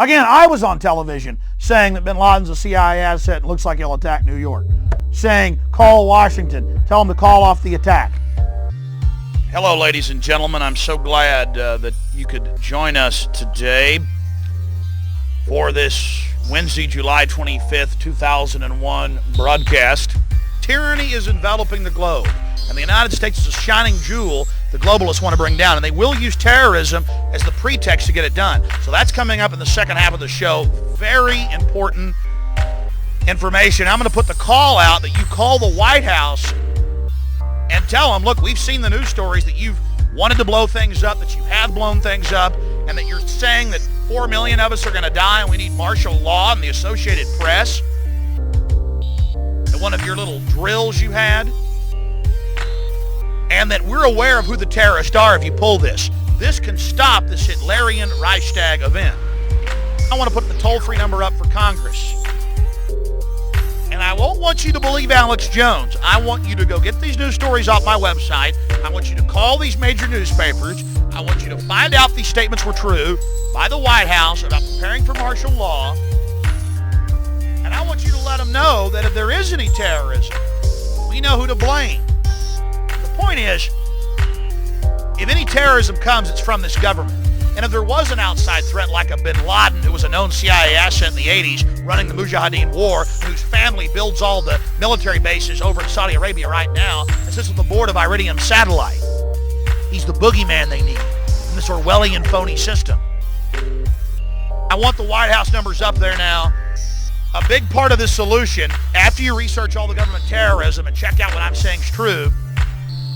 Again, I was on television saying that bin Laden's a CIA asset and looks like he'll attack New York. Saying, call Washington, tell them to call off the attack. Hello, ladies and gentlemen. I'm so glad that you could join us today for this Wednesday, July 25th, 2001 broadcast. Tyranny is enveloping the globe, and the United States is a shining jewel the globalists want to bring down, and they will use terrorism as the pretext to get it done. So that's coming up in the second half of the show. Very important information. I'm going to put the call out that you call the White House and tell them, look, we've seen the news stories that you've wanted to blow things up, that you have blown things up, and that you're saying that 4 million of us are going to die and we need martial law and the Associated Press. And one of your little drills you had. And that we're aware of who the terrorists are if you pull this. This can stop this Hitlerian Reichstag event. I want to put the toll-free number up for Congress. And I won't want you to believe Alex Jones. I want you to go get these news stories off my website. I want you to call these major newspapers. I want you to find out these statements were true by the White House about preparing for martial law. And I want you to let them know that if there is any terrorism, we know who to blame. The point is, if any terrorism comes, it's from this government. And if there was an outside threat like a bin Laden, who was a known CIA asset in the 80s, running the Mujahideen War, whose family builds all the military bases over in Saudi Arabia right now, and sits on the board of Iridium Satellite. He's the boogeyman they need in this Orwellian phony system. I want the White House numbers up there now. A big part of this solution, after you research all the government terrorism and check out what I'm saying is true,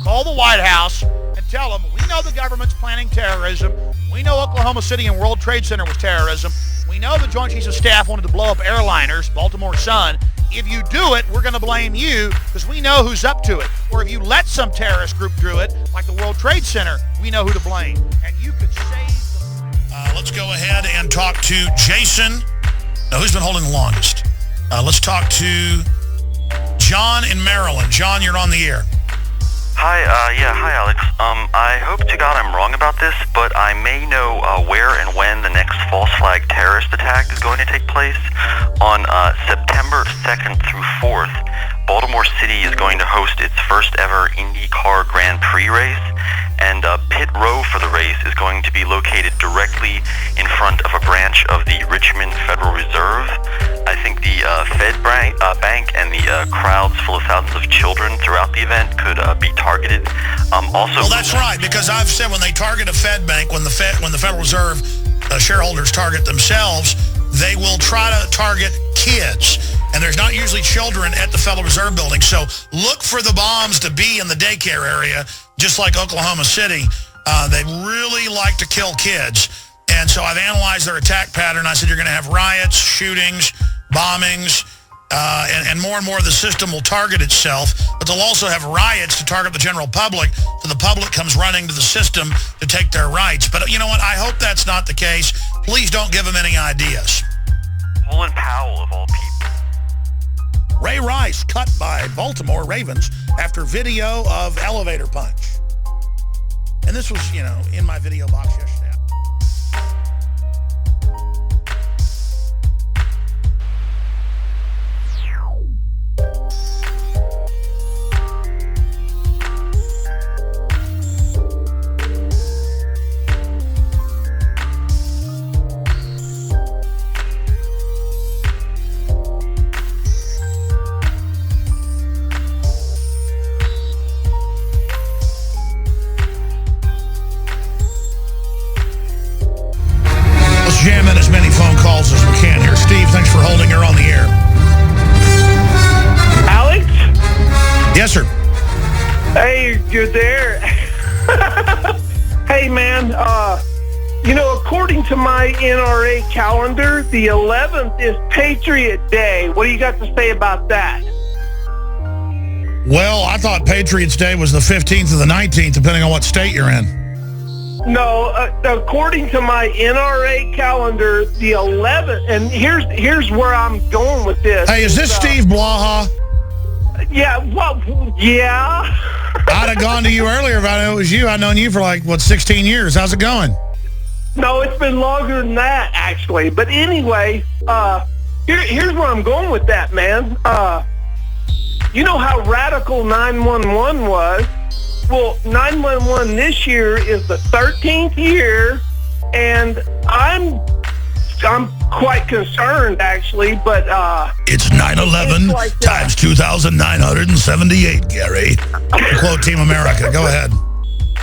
call the White House and tell them, we know the government's planning terrorism. We know Oklahoma City and World Trade Center was terrorism. We know the Joint Chiefs of Staff wanted to blow up airliners, Baltimore Sun. If you do it, we're going to blame you because we know who's up to it. Or if you let some terrorist group do it, like the World Trade Center, we know who to blame. And you could save the... Let's go ahead and talk to Jason. Now, who's been holding the longest? Let's talk to John in Maryland. John, you're on the air. Hi, hi Alex. I hope to God I'm wrong about this, but I may know where and when the next false flag terrorist attack is going to take place. On September 2nd through 4th, Baltimore City is going to host its first ever IndyCar Grand Prix race, and pit row for the race is going to be located directly in front of a branch of the Richmond Federal Reserve. I think the Fed bank and the crowds full of thousands of children throughout the event could be targeted. Also, well, that's right, because I've said when they target a Fed bank, when the Federal Reserve shareholders target themselves, they will try to target kids. And there's not usually children at the Federal Reserve building. So look for the bombs to be in the daycare area, just like Oklahoma City. They really like to kill kids. And so I've analyzed their attack pattern. I said you're going to have riots, shootings, bombings, and more of the system will target itself. But they'll also have riots to target the general public, so the public comes running to the system to take their rights. But you know what? I hope that's not the case. Please don't give them any ideas. Colin Powell, of all people. Ray Rice cut by Baltimore Ravens after video of elevator punch. And this was, in my video box yesterday. Jam in as many phone calls as we can here. Steve, thanks for holding her on the air. Alex? Yes, sir. Hey, you're there. Hey, man, according to my NRA calendar, the 11th is Patriot Day. What do you got to say about that? Well, I thought Patriots Day was the 15th or the 19th, depending on what state you're in. No, according to my NRA calendar, the 11th, and here's where I'm going with this. Hey, is this Steve Blaha? Yeah, well, yeah. I'd have gone to you earlier if I knew it was you. I've known you for 16 years. How's it going? No, it's been longer than that, actually. But anyway, here's where I'm going with that, man. You know how radical 911 was? Well, 911 this year is the 13th year, and I'm quite concerned, actually, but it's 9/11 like times 2,978, Gary. Quote Team America. Go ahead.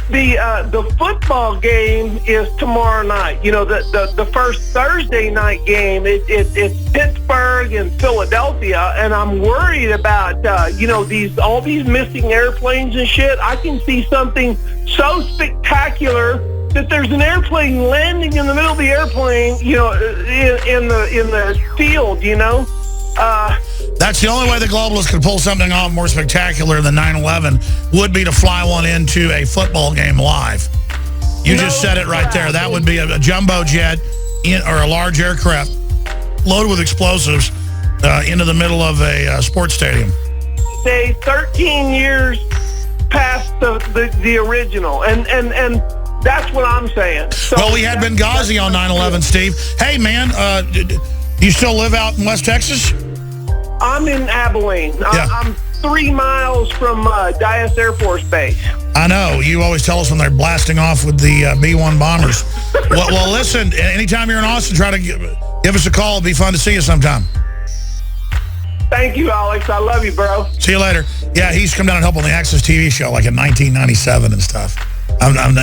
The football game is tomorrow night. You know, the first Thursday night game, it's Pittsburgh and Philadelphia, and I'm worried about all these missing airplanes and shit. I can see something so spectacular that there's an airplane landing in the middle of the airplane, in the field, That's the only way the globalists could pull something off more spectacular than 9/11 would be to fly one into a football game live. You just said it right there. That would be a jumbo jet or a large aircraft loaded with explosives into the middle of a sports stadium. Say 13 years past the original, and that's what I'm saying. So well, we had Benghazi on 9/11, Steve. Hey, man, do you still live out in West Texas? I'm in Abilene. Yeah. I'm 3 miles from Dyess Air Force Base. I know. You always tell us when they're blasting off with the B-1 bombers. well, listen, anytime you're in Austin, try to give us a call. It'd be fun to see you sometime. Thank you, Alex. I love you, bro. See you later. Yeah, he's come down and helped on the Access TV show like in 1997 and stuff.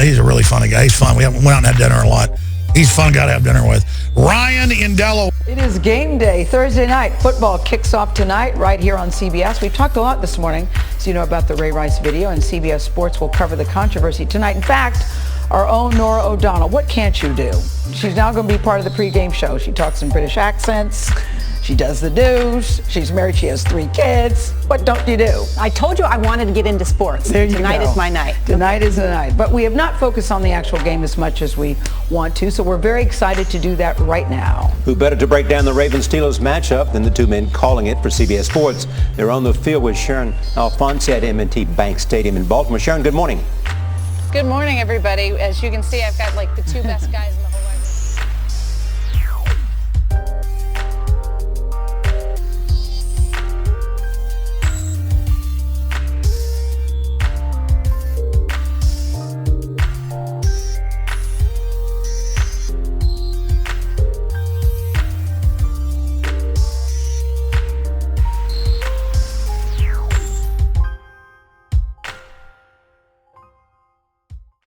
He's a really funny guy. He's fun. We went out and had dinner a lot. He's a fun guy to have dinner with. Ryan in Delaware. It is game day. Thursday night football kicks off tonight right here on CBS. We've talked a lot this morning, so you know, about the Ray Rice video, and CBS Sports will cover the controversy tonight. In fact, our own Norah O'Donnell, what can't you do? She's now going to be part of the pregame show. She talks in British accents. She does the do's. She's married. She has 3 kids. What don't you do? I told you I wanted to get into sports. Tonight is my night. Tonight is the night. But we have not focused on the actual game as much as we want to, so we're very excited to do that right now. Who better to break down the Ravens-Steelers matchup than the two men calling it for CBS Sports? They're on the field with Sharon Alphonse at M&T Bank Stadium in Baltimore. Sharon, good morning. Good morning, everybody. As you can see, I've got like the 2 best guys in the